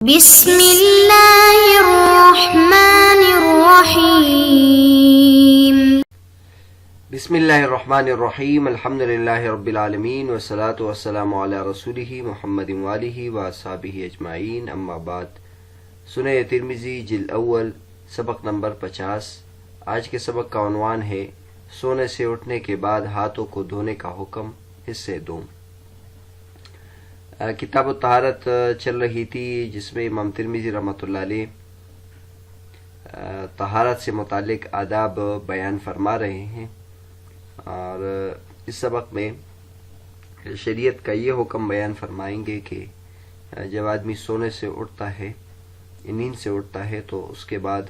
بسم اللہ الرحمن الرحیم بسم اللہ الرحمن الرحیم الحمد للہ رب العالمین والصلاة والسلام علی رسولہ محمد وآلہ واصحابہ اجمعین، اما بعد۔ سنن ترمذی جلد اول سبق نمبر 50۔ آج کے سبق کا عنوان ہے سونے سے اٹھنے کے بعد ہاتھوں کو دھونے کا حکم، حصے 2۔ کتاب الطہارت چل رہی تھی، جس میں امام ترمذی رحمۃ اللہ علیہ طہارت سے متعلق آداب بیان فرما رہے ہیں، اور اس سبق میں شریعت کا یہ حکم بیان فرمائیں گے کہ جب آدمی سونے سے اٹھتا ہے، نیند سے اٹھتا ہے، تو اس کے بعد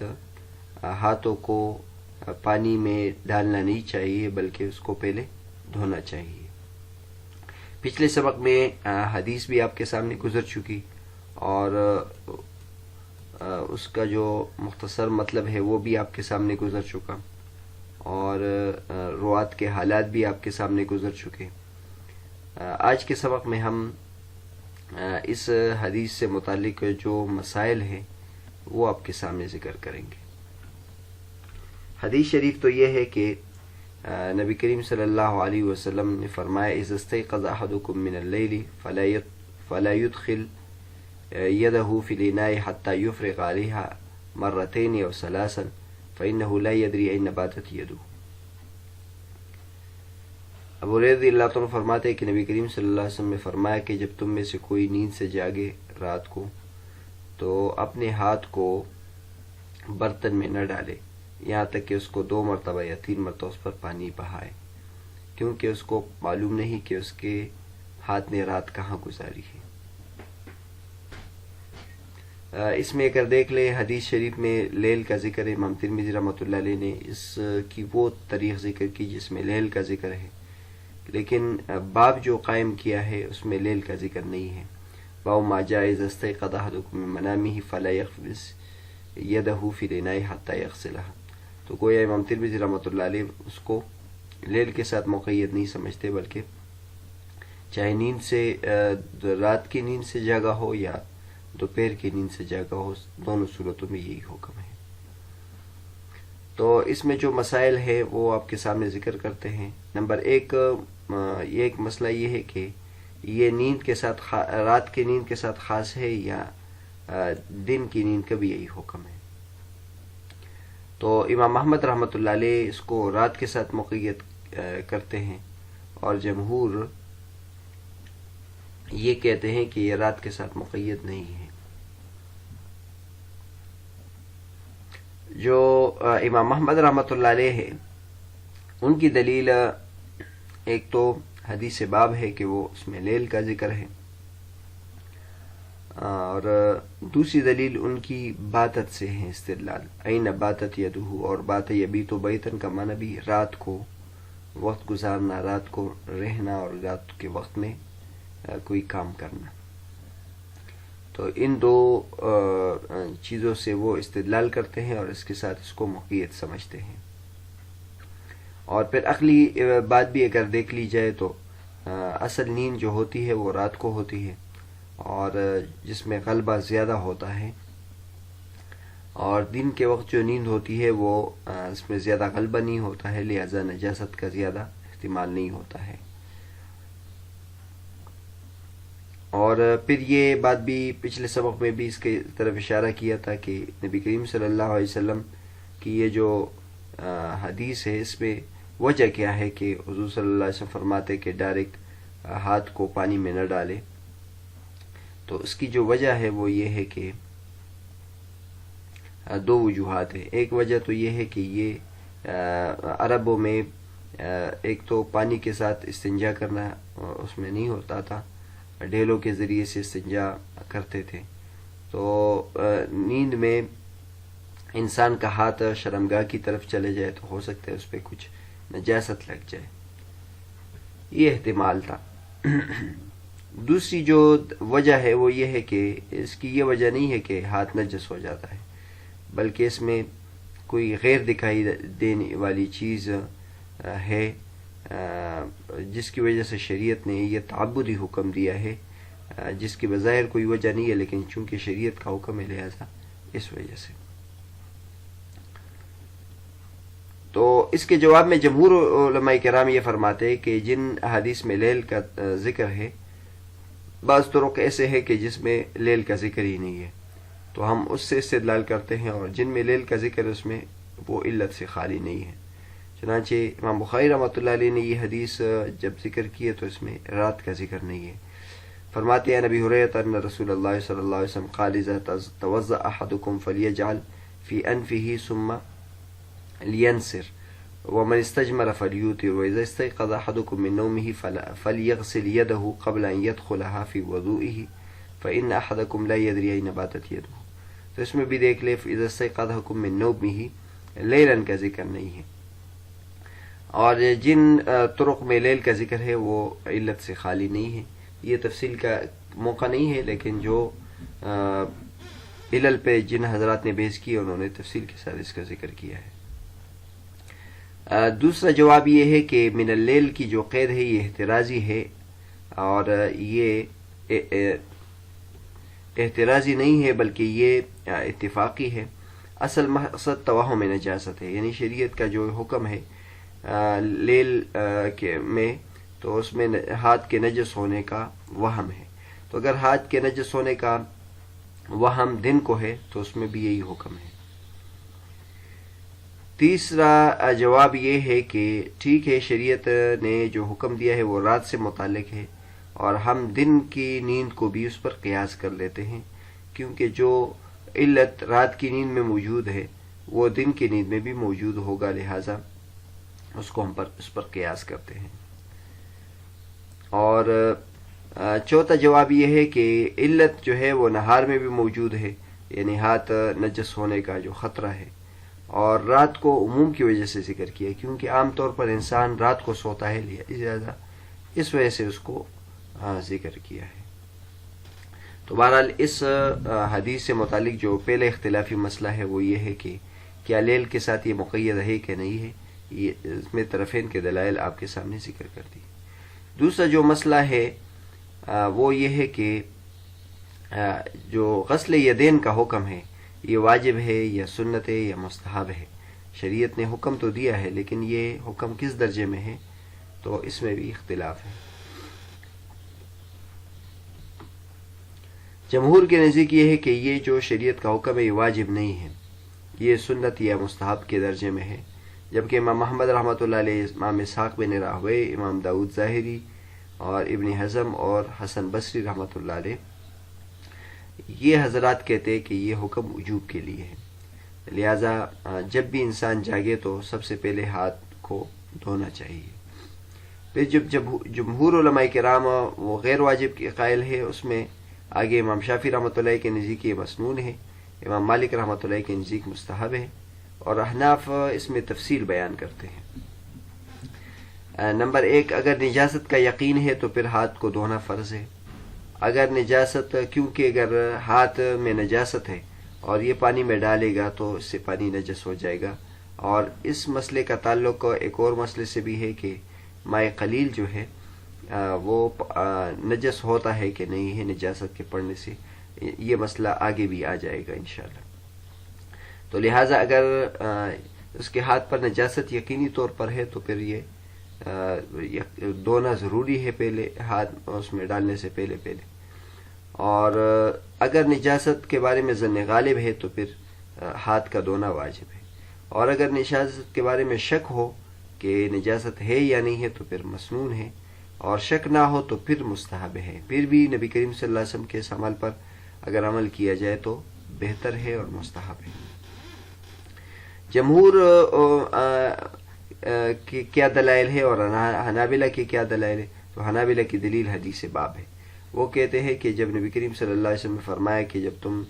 ہاتھوں کو پانی میں ڈالنا نہیں چاہیے، بلکہ اس کو پہلے دھونا چاہیے۔ پچھلے سبق میں حدیث بھی آپ کے سامنے گزر چکی، اور اس کا جو مختصر مطلب ہے وہ بھی آپ کے سامنے گزر چکا، اور روات کے حالات بھی آپ کے سامنے گزر چکے۔ آج کے سبق میں ہم اس حدیث سے متعلق جو مسائل ہیں وہ آپ کے سامنے ذکر کریں گے۔ حدیث شریف تو یہ ہے کہ نبی کریم صلی اللہ علیہ وسلم نے فرمایا اذا استيقظ احدكم من الليل فلا يدخل يده في الاناء حتى يفرغ عليها مرتين او ثلاثا فانه لا يدري اين باتت يده۔ ابو ہریرہ رضی اللہ عنہ فرماتے ہیں کہ نبی کریم صلی اللہ علیہ وسلم نے فرمایا کہ جب تم میں سے کوئی نیند سے جاگے رات کو، تو اپنے ہاتھ کو برتن میں نہ ڈالے یہاں تک کہ اس کو 2 مرتبہ یا 3 مرتبہ اس پر پانی بہائے، کیونکہ اس کو معلوم نہیں کہ اس کے ہاتھ نے رات کہاں گزاری ہے۔ اس میں اگر دیکھ لیں، حدیث شریف میں لیل کا ذکر ہے۔ امام ترمذی رحمۃ اللہ علیہ نے اس کی وہ تاریخ ذکر کی جس میں لیل کا ذکر ہے، لیکن باب جو قائم کیا ہے اس میں لیل کا ذکر نہیں ہے۔ باب ما جاء اذا استيقظ احدكم من منامه فلا يغمس يده في الاناء حتى يغسلها۔ تو گویا امام ترمذی رحمۃ اللہ علیہ اس کو لیل کے ساتھ مقید نہیں سمجھتے، بلکہ چاہے نیند سے رات کی نیند سے جاگا ہو یا دوپہر کی نیند سے جاگا ہو، دونوں صورتوں میں یہی حکم ہے۔ تو اس میں جو مسائل ہے وہ آپ کے سامنے ذکر کرتے ہیں۔ نمبر 1، یہ ایک مسئلہ یہ ہے کہ یہ نیند کے ساتھ رات کی نیند کے ساتھ خاص ہے یا دن کی نیند کا بھی یہی حکم ہے۔ تو امام احمد رحمۃ اللہ علیہ اس کو رات کے ساتھ مقید کرتے ہیں، اور جمہور یہ کہتے ہیں کہ یہ رات کے ساتھ مقید نہیں ہے۔ جو امام احمد رحمۃ اللہ علیہ ہے، ان کی دلیل ایک تو حدیث باب ہے کہ وہ اس میں لیل کا ذکر ہے، اور دوسری دلیل ان کی باتت سے ہے استدلال، این باتت یدہ، اور بات یبیت بیتن کا معنی بھی رات کو وقت گزارنا، رات کو رہنا، اور رات کے وقت میں کوئی کام کرنا۔ تو ان 2 چیزوں سے وہ استدلال کرتے ہیں، اور اس کے ساتھ اس کو مقید سمجھتے ہیں۔ اور پھر عقلی بات بھی اگر دیکھ لی جائے تو اصل نیند جو ہوتی ہے وہ رات کو ہوتی ہے، اور جس میں غلبہ زیادہ ہوتا ہے، اور دن کے وقت جو نیند ہوتی ہے وہ اس میں زیادہ غلبہ نہیں ہوتا ہے، لہذا نجاست کا زیادہ احتمال نہیں ہوتا ہے۔ اور پھر یہ بات بھی پچھلے سبق میں بھی اس کے طرف اشارہ کیا تھا کہ نبی کریم صلی اللہ علیہ وسلم کی یہ جو حدیث ہے، اس میں وجہ کیا ہے کہ حضور صلی اللہ علیہ وسلم فرماتے کہ ڈائریکٹ ہاتھ کو پانی میں نہ ڈالے۔ تو اس کی جو وجہ ہے وہ یہ ہے کہ 2 وجوہات ہیں۔ ایک وجہ تو یہ ہے کہ یہ عربوں میں ایک تو پانی کے ساتھ استنجا کرنا اس میں نہیں ہوتا تھا، ڈھیلوں کے ذریعے سے استنجا کرتے تھے۔ تو نیند میں انسان کا ہاتھ شرمگاہ کی طرف چلے جائے تو ہو سکتا ہے اس پہ کچھ نجاست لگ جائے، یہ احتمال تھا۔ دوسری جو وجہ ہے وہ یہ ہے کہ اس کی یہ وجہ نہیں ہے کہ ہاتھ نجس ہو جاتا ہے، بلکہ اس میں کوئی غیر دکھائی دینے والی چیز ہے، جس کی وجہ سے شریعت نے یہ تعبدی حکم دیا ہے جس کی بظاہر کوئی وجہ نہیں ہے، لیکن چونکہ شریعت کا حکم ہے لہذا اس وجہ سے۔ تو اس کے جواب میں جمہور علماء کرام یہ فرماتے ہیں کہ جن احادیث میں لیل کا ذکر ہے، بعض طرق ایسے ہیں کہ جس میں لیل کا ذکر ہی نہیں ہے، تو ہم اس سے استدلال کرتے ہیں، اور جن میں لیل کا ذکر ہے اس میں وہ علت سے خالی نہیں ہے۔ چنانچہ امام بخاری رحمۃ اللہ علیہ نے یہ حدیث جب ذکر کی ہے تو اس میں رات کا ذکر نہیں ہے۔ فرماتے ہیں نبی حریرہ ان رسول اللہ صلی اللہ علیہ وسلم قال اذا توضأ احدكم فليجعل في انفه ثم لينصر ومن استجمر فليوتر واذا استيقظ احدكم من نومه فليغسل يده قبل ان يدخلها في وضوئه فان احدكم لا يدري اين باتت يده۔ تو اس میں بھی دیکھ لیں اذا استيقظ احدكم من نومه لیلا کا ذکر نہیں ہے، اور جن طرق میں لیل کا ذکر ہے وہ علت سے خالی نہیں ہے۔ یہ تفصیل کا موقع نہیں ہے، لیکن جو علل پہ جن حضرات نے بحث کی انہوں نے تفصیل کے ساتھ اس کا ذکر کیا ہے۔ دوسرا جواب یہ ہے کہ من اللیل کی جو قید ہے یہ احترازی ہے، اور یہ احترازی نہیں ہے بلکہ یہ اتفاقی ہے۔ اصل مقصد توہم نجاست ہے، یعنی شریعت کا جو حکم ہے لیل میں، تو اس میں ہاتھ کے نجس ہونے کا وہم ہے، تو اگر ہاتھ کے نجس ہونے کا وہم دن کو ہے تو اس میں بھی یہی حکم ہے۔ تیسرا جواب یہ ہے کہ ٹھیک ہے، شریعت نے جو حکم دیا ہے وہ رات سے متعلق ہے، اور ہم دن کی نیند کو بھی اس پر قیاس کر لیتے ہیں، کیونکہ جو علت رات کی نیند میں موجود ہے وہ دن کی نیند میں بھی موجود ہوگا، لہذا اس کو ہم اس پر قیاس کرتے ہیں۔ اور چوتھا جواب یہ ہے کہ علت جو ہے وہ نہار میں بھی موجود ہے، یعنی ہاتھ نجس ہونے کا جو خطرہ ہے، اور رات کو عموم کی وجہ سے ذکر کیا، کیونکہ عام طور پر انسان رات کو سوتا ہے، لہذا اس وجہ سے اس کو ذکر کیا ہے۔ تو بہرحال اس حدیث سے متعلق جو پہلے اختلافی مسئلہ ہے وہ یہ ہے کہ کیا لیل کے ساتھ یہ مقید ہے کہ نہیں ہے، یہ اس میں طرفین کے دلائل آپ کے سامنے ذکر کر دی۔ دوسرا جو مسئلہ ہے وہ یہ ہے کہ جو غسل یدین کا حکم ہے یہ واجب ہے یا سنت ہے یا مستحب ہے۔ شریعت نے حکم تو دیا ہے، لیکن یہ حکم کس درجے میں ہے تو اس میں بھی اختلاف ہے۔ جمہور کے نزدیک یہ ہے کہ یہ جو شریعت کا حکم ہے یہ واجب نہیں ہے، یہ سنت یا مستحب کے درجے میں ہے، جبکہ امام احمد رحمۃ اللہ علیہ، امام اسحاق بن راہوے، امام داؤد ظاہری اور ابن حزم اور حسن بصری رحمۃ اللہ علیہ یہ حضرات کہتے ہیں کہ یہ حکم وجوب کے لیے ہے، لہذا جب بھی انسان جاگے تو سب سے پہلے ہاتھ کو دھونا چاہیے۔ پھر جب جمہور علماء کرام وہ غیر واجب کے قائل ہے، اس میں آگے امام شافعی رحمۃ اللہ کے نزدیک یہ مسنون ہے، امام مالک رحمۃ اللہ کے نزدیک مستحب ہے، اور احناف اس میں تفصیل بیان کرتے ہیں۔ نمبر 1، اگر نجاست کا یقین ہے تو پھر ہاتھ کو دھونا فرض ہے۔ اگر نجاست، کیونکہ اگر ہاتھ میں نجاست ہے اور یہ پانی میں ڈالے گا تو اس سے پانی نجس ہو جائے گا، اور اس مسئلے کا تعلق ایک اور مسئلے سے بھی ہے کہ ماء قلیل جو ہے وہ نجس ہوتا ہے کہ نہیں ہے نجاست کے پڑنے سے، یہ مسئلہ آگے بھی آ جائے گا انشاءاللہ۔ تو لہٰذا اگر اس کے ہاتھ پر نجاست یقینی طور پر ہے تو پھر یہ دھونا ضروری ہے پہلے، ہاتھ اس میں ڈالنے سے پہلے، اور اگر نجاست کے بارے میں ظن غالب ہے تو پھر ہاتھ کا دھونا واجب ہے، اور اگر نجاست کے بارے میں شک ہو کہ نجاست ہے یا نہیں ہے تو پھر مسنون ہے، اور شک نہ ہو تو پھر مستحب ہے۔ پھر بھی نبی کریم صلی اللہ علیہ وسلم کے اس عمل پر اگر عمل کیا جائے تو بہتر ہے اور مستحب ہے۔ جمہور کی کیا دلائل ہے اور حنابلہ کی کیا دلائل ہے؟ تو حنابلہ کی دلیل حدیث باب ہے، وہ کہتے ہیں کہ جب نبی کریم صلی اللہ علیہ وسلم نے فرمایا کہ جب تم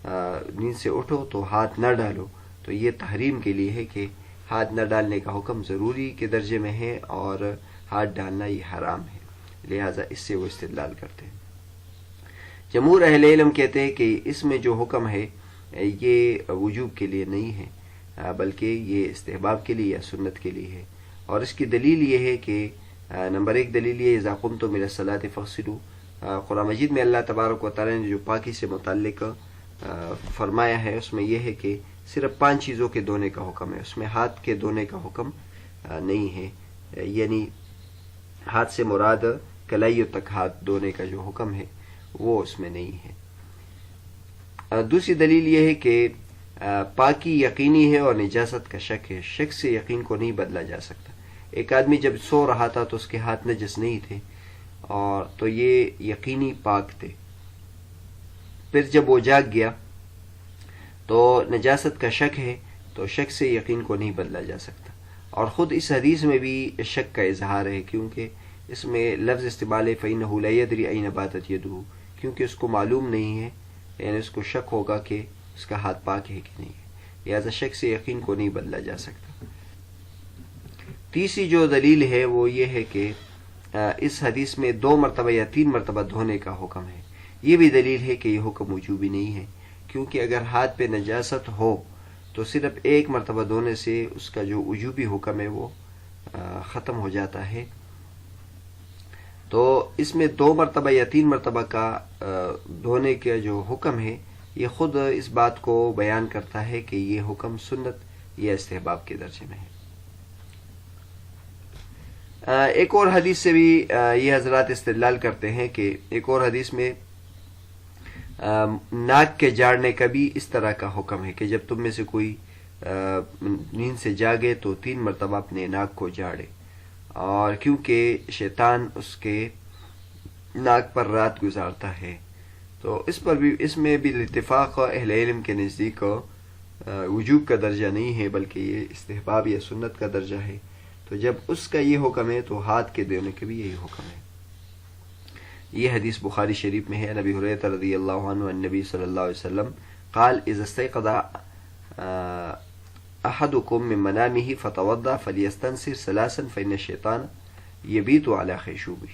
نیند سے اٹھو تو ہاتھ نہ ڈالو، تو یہ تحریم کے لیے ہے کہ ہاتھ نہ ڈالنے کا حکم ضروری کے درجے میں ہے اور ہاتھ ڈالنا یہ حرام ہے، لہذا اس سے وہ استدلال کرتے ہیں۔ جمہور اہل علم کہتے ہیں کہ اس میں جو حکم ہے یہ وجوب کے لیے نہیں ہے، بلکہ یہ استحباب کے لیے یا سنت کے لیے ہے، اور اس کی دلیل یہ ہے کہ نمبر 1 دلیل یہ اذا قمتم الی الصلاۃ فاغسلوا قرآن مجید میں اللہ تبارک و تعالی نے جو پاکی سے متعلق فرمایا ہے اس میں یہ ہے کہ صرف 5 چیزوں کے دھونے کا حکم ہے، اس میں ہاتھ کے دھونے کا حکم نہیں ہے، یعنی ہاتھ سے مراد کلائیوں تک ہاتھ دھونے کا جو حکم ہے وہ اس میں نہیں ہے۔ دوسری دلیل یہ ہے کہ پاکی یقینی ہے اور نجاست کا شک ہے، شک سے یقین کو نہیں بدلا جا سکتا۔ ایک آدمی جب سو رہا تھا تو اس کے ہاتھ نجس نہیں تھے اور تو یہ یقینی پاک تھے، پھر جب وہ جاگ گیا تو نجاست کا شک ہے، تو شک سے یقین کو نہیں بدلا جا سکتا۔ اور خود اس حدیث میں بھی شک کا اظہار ہے، کیونکہ اس میں لفظ استعمال ہے فَإِنَّهُ لَا يَدْرِي أَيْنَ بَاتَتْ يَدُهُ، کیونکہ اس کو معلوم نہیں ہے، یعنی اس کو شک ہوگا کہ اس کا ہاتھ پاک ہے کہ نہیں ہے، لہذا شک سے یقین کو نہیں بدلا جا سکتا۔ تیسری جو دلیل ہے وہ یہ ہے کہ اس حدیث میں 2 مرتبہ یا 3 مرتبہ دھونے کا حکم ہے۔ یہ بھی دلیل ہے کہ یہ حکم وجوبی نہیں ہے، کیونکہ اگر ہاتھ پہ نجاست ہو تو صرف 1 مرتبہ دھونے سے اس کا جو وجوبی حکم ہے وہ ختم ہو جاتا ہے۔ تو اس میں 2 مرتبہ یا 3 مرتبہ کا دھونے کا جو حکم ہے یہ خود اس بات کو بیان کرتا ہے کہ یہ حکم سنت یا استحباب کے درجے میں ہے۔ ایک اور حدیث سے بھی یہ حضرات استدلال کرتے ہیں کہ ایک اور حدیث میں ناک کے جاڑنے کا بھی اس طرح کا حکم ہے کہ جب تم میں سے کوئی نیند سے جاگے تو 3 مرتبہ اپنے ناک کو جاڑے، اور کیونکہ شیطان اس کے ناک پر رات گزارتا ہے، تو اس میں بھی اتفاق اہل علم کے نزدیک وجوب کا درجہ نہیں ہے بلکہ یہ استحباب یا سنت کا درجہ ہے۔ تو جب اس کا یہ حکم ہے تو ہاتھ کے دھونے کا بھی یہی حکم ہے۔ یہ حدیث بخاری شریف میں ہے، نبی ہریرہ رضی اللہ عنہ النبی صلی اللہ علیہ وسلم قال اذا استيقظ احدكم من منامه فتوضا فليستنصر 3 فإن الشيطان يبيت على خيشومه۔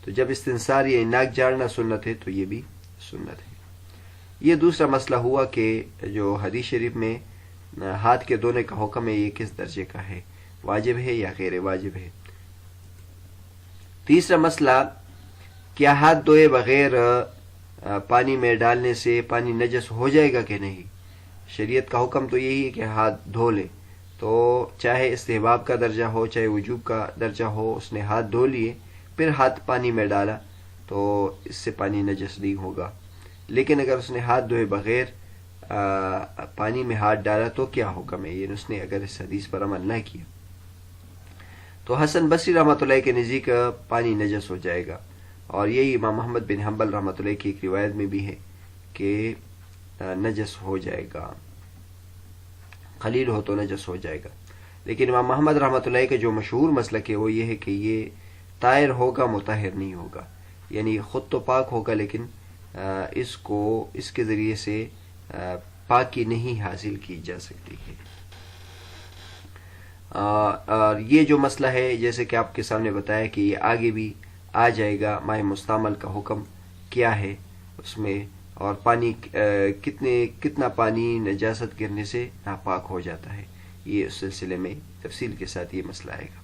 تو جب استنصار یا ناک جاڑنا سنت ہے تو یہ بھی سنت ہے۔ یہ دوسرا مسئلہ ہوا کہ جو حدیث شریف میں ہاتھ کے دھونے کا حکم ہے یہ کس درجے کا ہے، واجب ہے یا غیر واجب ہے۔ تیسرا مسئلہ، کیا ہاتھ دھوئے بغیر پانی میں ڈالنے سے پانی نجس ہو جائے گا کہ نہیں؟ شریعت کا حکم تو یہی ہے کہ ہاتھ دھو لے، تو چاہے استحباب کا درجہ ہو چاہے وجوب کا درجہ ہو، اس نے ہاتھ دھو لیے پھر ہاتھ پانی میں ڈالا تو اس سے پانی نجس نہیں ہوگا۔ لیکن اگر اس نے ہاتھ دھوئے بغیر پانی میں ہاتھ ڈالا تو کیا حکم ہے، یہ اس نے اگر اس حدیث پر عمل نہ کیا تو حسن بصری رحمۃ اللہ کے نزدیک پانی نجس ہو جائے گا، اور یہی امام محمد بن حنبل رحمۃ اللہ کی ایک روایت میں بھی ہے کہ نجس ہو جائے گا، خلیل ہو تو نجس ہو جائے گا۔ لیکن امام محمد رحمۃ اللہ کا جو مشہور مسلک ہے وہ یہ ہے کہ یہ طاہر ہوگا مطہر نہیں ہوگا، یعنی خود تو پاک ہوگا لیکن اس کے ذریعے سے پاکی نہیں حاصل کی جا سکتی ہے۔ اور یہ جو مسئلہ ہے جیسے کہ آپ کے سامنے بتایا کہ یہ آگے بھی آ جائے گا، ماء مستعمل کا حکم کیا ہے اس میں، اور پانی کتنا پانی نجاست گرنے سے ناپاک ہو جاتا ہے، یہ اس سلسلے میں تفصیل کے ساتھ یہ مسئلہ آئے گا۔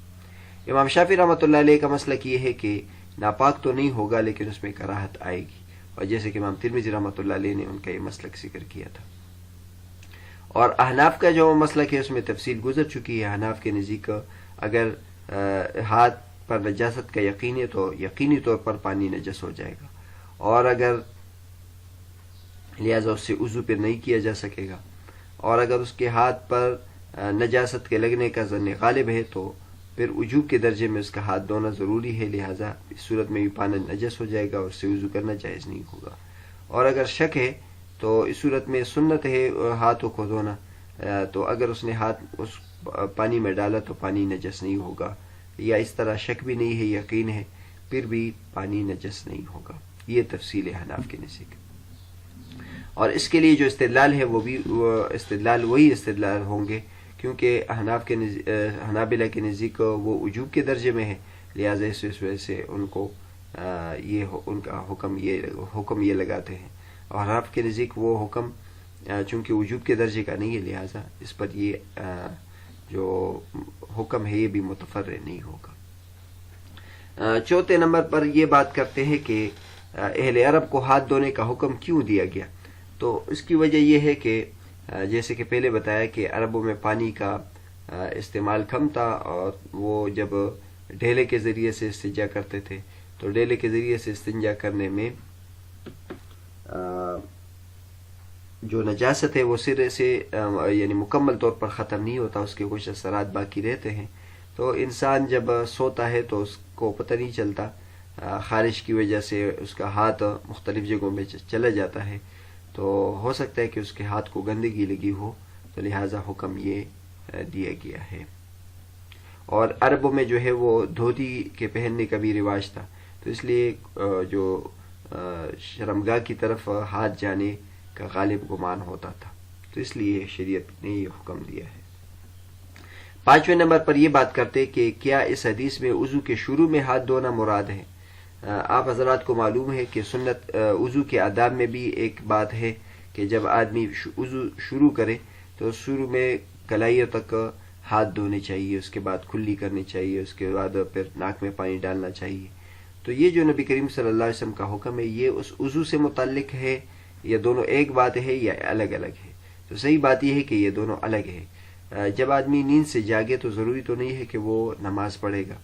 امام شافعی رحمۃ اللہ علیہ کا مسلک یہ ہے کہ ناپاک تو نہیں ہوگا لیکن اس میں کراہت آئے گی، اور جیسے کہ امام ترمذی رحمۃ اللہ علیہ نے ان کا یہ مسلک ذکر کیا تھا۔ اور احناف کا جو مسلک ہے اس میں تفصیل گزر چکی ہے۔ احناف کے نزدیک اگر ہاتھ پر نجاست کا یقین ہے تو یقینی طور پر پانی نجس ہو جائے گا، اور اگر لہذا اس سے وضو پھر نہیں کیا جا سکے گا، اور اگر اس کے ہاتھ پر نجاست کے لگنے کا ظن غالب ہے تو پھر وجوب کے درجے میں اس کا ہاتھ دھونا ضروری ہے، لہذا اس صورت میں بھی پانی نجس ہو جائے گا اور اس سے وضو کرنا جائز نہیں ہوگا۔ اور اگر شک ہے تو اس صورت میں سنت ہے ہاتھوں کو دھونا، تو اگر اس نے ہاتھ اس پانی میں ڈالا تو پانی نجس نہیں ہوگا، یا اس طرح شک بھی نہیں ہے یقین ہے پھر بھی پانی نجس نہیں ہوگا۔ یہ تفصیل ہے حناف کے نزدیک، اور اس کے لیے جو استدلال ہے وہ بھی وہی استدلال ہوں گے، کیونکہ حنابلہ کے نزدیک وہ وجوب کے درجے میں ہے، لہذا اس وجہ سے ان کا حکم یہ لگاتے ہیں، اور حناف کے نزدیک وہ حکم چونکہ وجوب کے درجے کا نہیں ہے، لہذا اس پر یہ جو حکم ہے یہ بھی متفرع نہیں ہوگا۔ چوتھے نمبر پر یہ بات کرتے ہیں کہ اہل عرب کو ہاتھ دھونے کا حکم کیوں دیا گیا. تو اس کی وجہ یہ ہے کہ جیسے کہ پہلے بتایا کہ عربوں میں پانی کا استعمال کم تھا، اور وہ جب ڈھیلے کے ذریعے سے استنجا کرتے تھے تو ڈھیلے کے ذریعے سے استنجا کرنے میں جو نجاست ہے وہ سرے سے یعنی مکمل طور پر ختم نہیں ہوتا، اس کے کچھ اثرات باقی رہتے ہیں. تو انسان جب سوتا ہے تو اس کو پتہ نہیں چلتا، خارش کی وجہ سے اس کا ہاتھ مختلف جگہوں میں چلا جاتا ہے، تو ہو سکتا ہے کہ اس کے ہاتھ کو گندگی لگی ہو، تو لہٰذا حکم یہ دیا گیا ہے. اور عربوں میں جو ہے وہ دھوتی کے پہننے کا بھی رواج تھا، تو اس لیے جو شرمگاہ کی طرف ہاتھ جانے کا غالب گمان ہوتا تھا، تو اس لیے شریعت نے یہ حکم دیا ہے. 5ویں نمبر پر یہ بات کرتے کہ کیا اس حدیث میں وضو کے شروع میں ہاتھ دھونا مراد ہے. آپ حضرات کو معلوم ہے کہ سنت وضو کے آداب میں بھی ایک بات ہے کہ جب آدمی وضو شروع کرے تو شروع میں کلائیوں تک ہاتھ دھونے چاہیے، اس کے بعد کھلی کرنی چاہیے، اس کے بعد پھر ناک میں پانی ڈالنا چاہیے. تو یہ جو نبی کریم صلی اللہ علیہ وسلم کا حکم ہے، یہ اس وضو سے متعلق ہے یا دونوں ایک بات ہے یا الگ الگ ہے. تو صحیح بات یہ ہے کہ یہ دونوں الگ ہے. جب آدمی نیند سے جاگے تو ضروری تو نہیں ہے کہ وہ نماز پڑھے گا،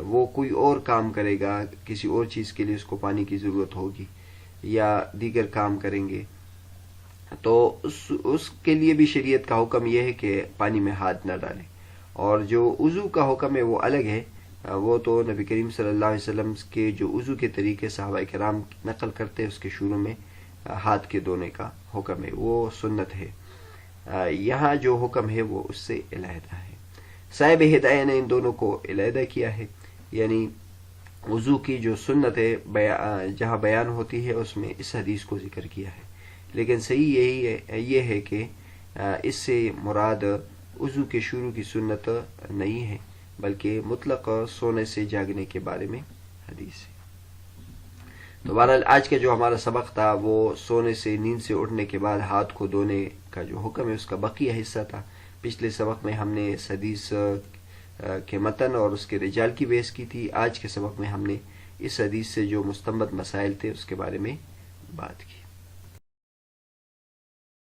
وہ کوئی اور کام کرے گا، کسی اور چیز کے لیے اس کو پانی کی ضرورت ہوگی یا دیگر کام کریں گے، تو اس کے لیے بھی شریعت کا حکم یہ ہے کہ پانی میں ہاتھ نہ ڈالیں. اور جو وضو کا حکم ہے وہ الگ ہے، وہ تو نبی کریم صلی اللہ علیہ وسلم کے جو وضو کے طریقے صحابہ کرام نقل کرتے ہیں، اس کے شروع میں ہاتھ کے دھونے کا حکم ہے، وہ سنت ہے. یہاں جو حکم ہے وہ اس سے علیحدہ ہے. صاحب ہدایہ نے ان دونوں کو علیحدہ کیا ہے، یعنی وضو کی جو سنت ہے جہاں بیان ہوتی ہے اس میں اس حدیث کو ذکر کیا ہے. لیکن صحیح یہ ہے کہ اس سے مراد وضو کے شروع کی سنت نہیں ہے، بلکہ مطلق سونے سے جاگنے کے بارے میں حدیث ہے. تو بہرحال آج کا جو ہمارا سبق تھا وہ سونے سے نیند سے اٹھنے کے بعد ہاتھ کو دھونے کا جو حکم ہے اس کا بقیہ حصہ تھا. پچھلے سبق میں ہم نے اس حدیث کے متن اور اس کے رجال کی بحث کی تھی. آج کے سبق میں ہم نے اس حدیث سے جو مستنبط مسائل تھے اس کے بارے میں بات کی.